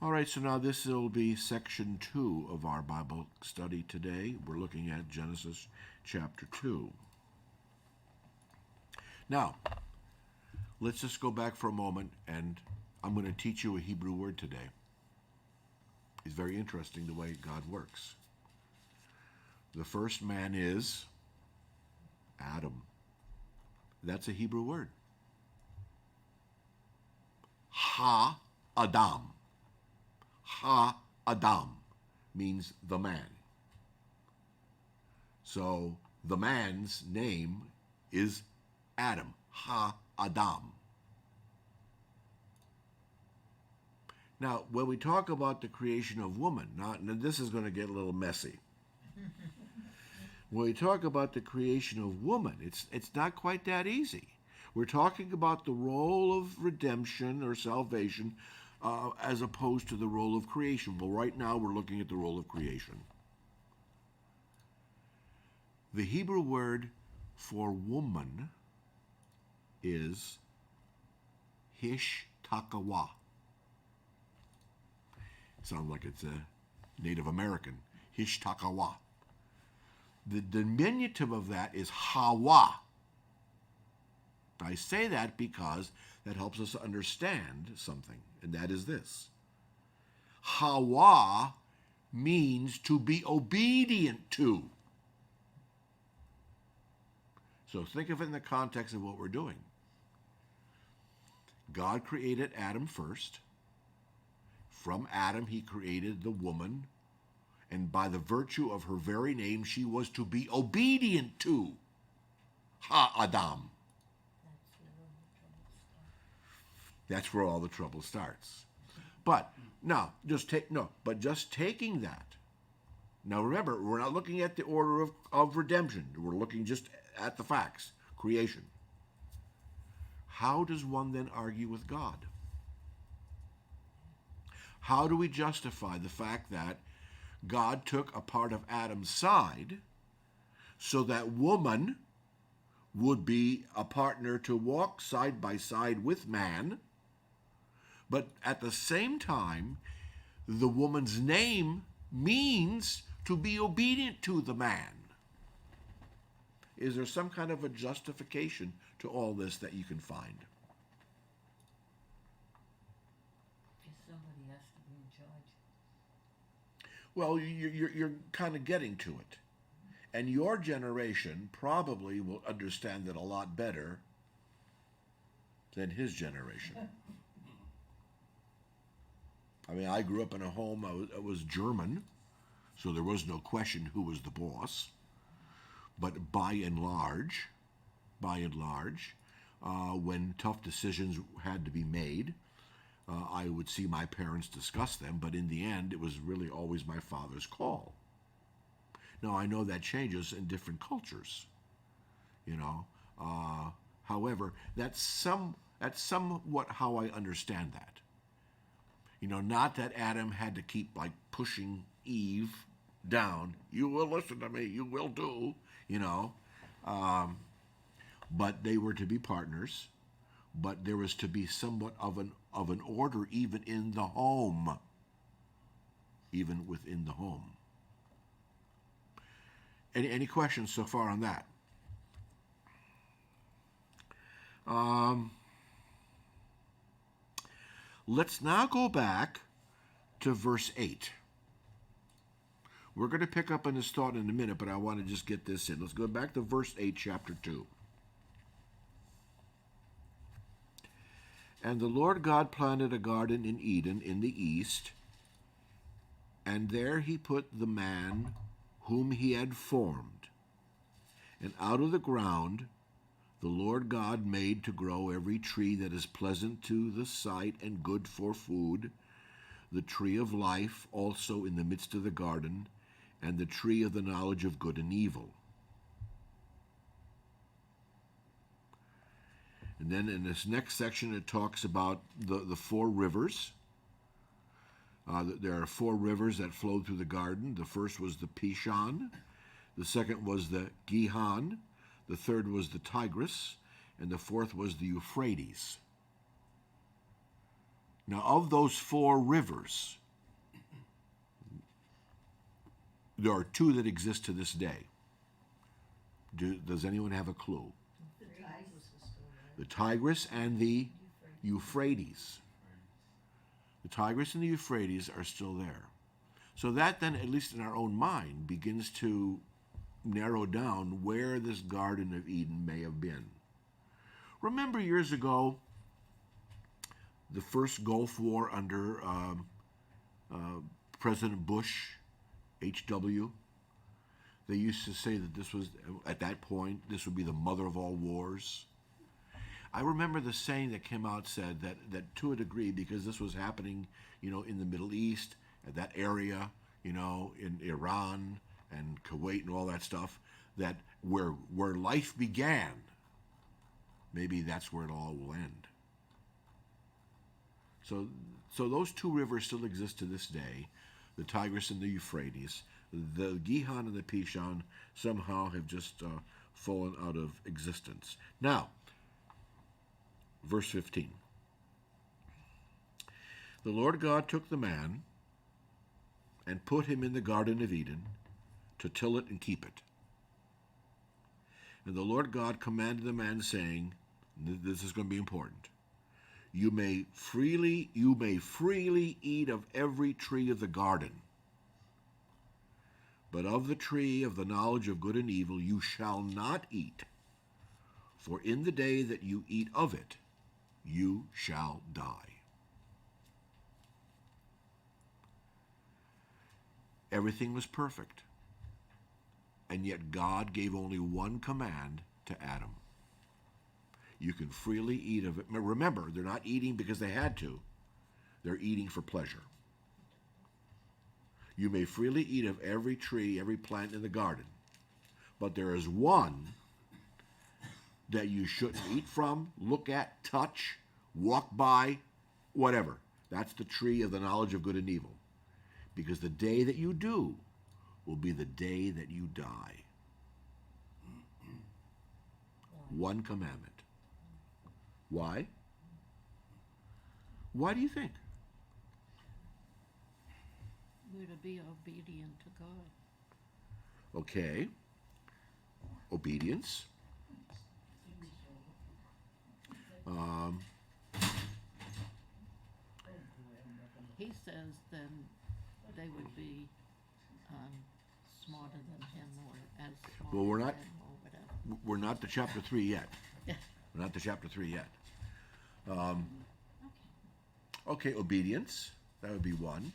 All right, so now this will be section 2 of our Bible study today. We're looking at Genesis chapter 2. Now, let's just go back for a moment, and I'm going to teach you a Hebrew word today. It's very interesting the way God works. The first man is Adam. That's a Hebrew word. Ha-Adam. Ha-Adam means the man. So the man's name is Adam. Ha-Adam. Now, when we talk about the creation of woman, now this is going to get a little messy. When we talk about the creation of woman, it's not quite that easy. We're talking about the role of redemption or salvation as opposed to the role of creation. Well, right now we're looking at the role of creation. The Hebrew word for woman is hishtakawa. Sounds like it's a Native American. Hishtakawa. The diminutive of that is Hawa. I say that because that helps us understand something, and that is this. Hawa means to be obedient to. So think of it in the context of what we're doing. God created Adam first. From Adam, he created the woman, and by the virtue of her very name, she was to be obedient to Ha-Adam. That's where all the trouble starts. But now, just taking that. Now remember, we're not looking at the order of redemption. We're looking just at the facts, creation. How does one then argue with God? How do we justify the fact that God took a part of Adam's side so that woman would be a partner to walk side by side with man, but at the same time, the woman's name means to be obedient to the man? Is there some kind of a justification to all this that you can find? Somebody has to be in charge. Well, you're kind of getting to it. And your generation probably will understand it a lot better than his generation. I mean, I grew up in a home, I was German, so there was no question who was the boss. But by and large, when tough decisions had to be made, I would see my parents discuss them, but in the end, it was really always my father's call. Now, I know that changes in different cultures, you know. However, that's somewhat how I understand that. You know, not that Adam had to keep like pushing Eve down. You will listen to me. You will do. You know, but they were to be partners. But there was to be somewhat of an order even in the home. Even within the home. Any questions so far on that? Let's now go back to verse 8. We're going to pick up on this thought in a minute, but I want to just get this in. Let's go back to verse 8, chapter 2. And the Lord God planted a garden in Eden in the east, and there he put the man whom he had formed. And out of the ground the Lord God made to grow every tree that is pleasant to the sight and good for food, the tree of life also in the midst of the garden, and the tree of the knowledge of good and evil. And then in this next section it talks about the four rivers. There are four rivers that flowed through the garden. The first was the Pishon, the second was the Gihon, the third was the Tigris, and the fourth was the Euphrates. Now, of those four rivers, there are two that exist to this day. Does anyone have a clue? The Tigris and the Euphrates. The Tigris and the Euphrates are still there. So that then, at least in our own mind, begins to narrow down where this Garden of Eden may have been. Remember years ago, the first Gulf War under President Bush, H.W.? They used to say that this was, at that point, this would be the mother of all wars. I remember the saying that came out said that to a degree, because this was happening, in the Middle East, at that area, in Iran and Kuwait and all that stuff, that where life began, maybe that's where it all will end. So those two rivers still exist to this day, the Tigris and the Euphrates. The Gihon and the Pishon somehow have just fallen out of existence. Now, verse 15. The Lord God took the man and put him in the Garden of Eden to till it and keep it. And the Lord God commanded the man, saying, this is going to be important, you may freely eat of every tree of the garden, but of the tree of the knowledge of good and evil you shall not eat, for in the day that you eat of it, you shall die. Everything was perfect, and yet God gave only one command to Adam. You can freely eat of it. Remember, they're not eating because they had to. They're eating for pleasure. You may freely eat of every tree, every plant in the garden, but there is one that you shouldn't eat from, look at, touch, walk by, whatever. That's the tree of the knowledge of good and evil. Because the day that you do will be the day that you die. One commandment. Why? Why do you think? We're to be obedient to God. Okay. Obedience. He says then they would be smarter than him or as smart Well, we're as not- him or whatever. We're not to chapter 3 yet. Yeah. We're not to chapter 3 yet. Okay, obedience. That would be one.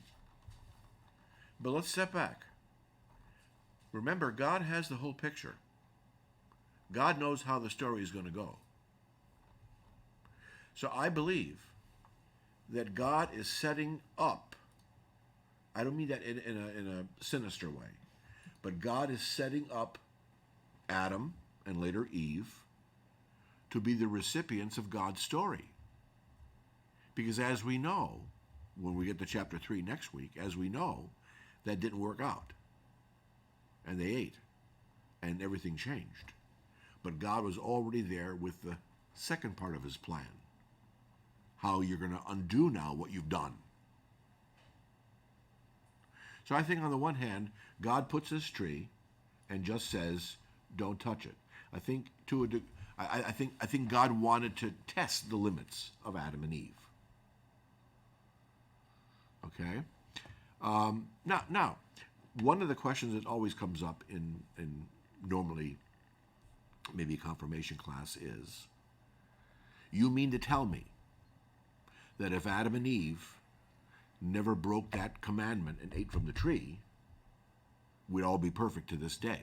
But let's step back. Remember, God has the whole picture. God knows how the story is going to go. So I believe that God is setting up, I don't mean that in a sinister way, but God is setting up Adam and later Eve to be the recipients of God's story. Because as we know, when we get to chapter 3 next week, as we know, that didn't work out. And they ate. And everything changed. But God was already there with the second part of his plan. How you're going to undo now what you've done. So I think on the one hand, God puts this tree and just says, don't touch it. I think God wanted to test the limits of Adam and Eve. Okay? Now, one of the questions that always comes up in normally maybe confirmation class is, you mean to tell me that if Adam and Eve never broke that commandment and ate from the tree, we'd all be perfect to this day?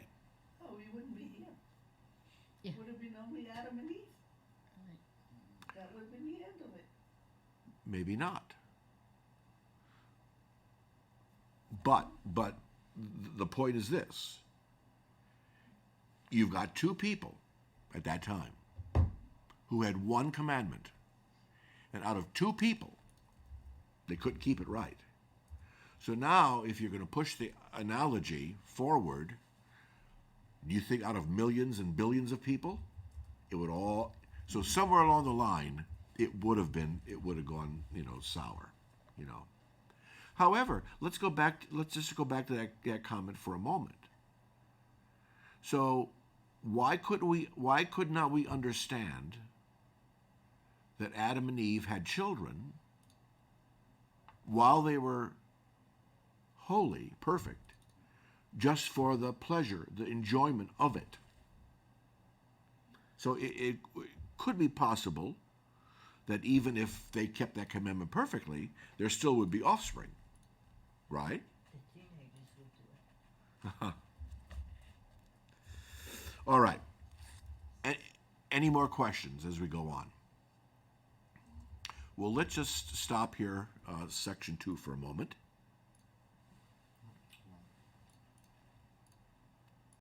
Oh, we wouldn't be here. Yeah. Would have been only Adam and Eve. Right. That would have been the end of it. Maybe not. But the point is this. You've got two people at that time who had one commandment. And out of two people, they couldn't keep it right. So now, if you're going to push the analogy forward, do you think out of millions and billions of people, it would all... So somewhere along the line, it would have gone, sour, you know. However, let's just go back to that comment for a moment. So why could not we understand that Adam and Eve had children while they were holy, perfect, just for the pleasure, the enjoyment of it? So it could be possible that even if they kept that commandment perfectly, there still would be offspring, right? The teenagers would do it. All right. Any more questions as we go on? Well, let's just stop here, section 2 for a moment.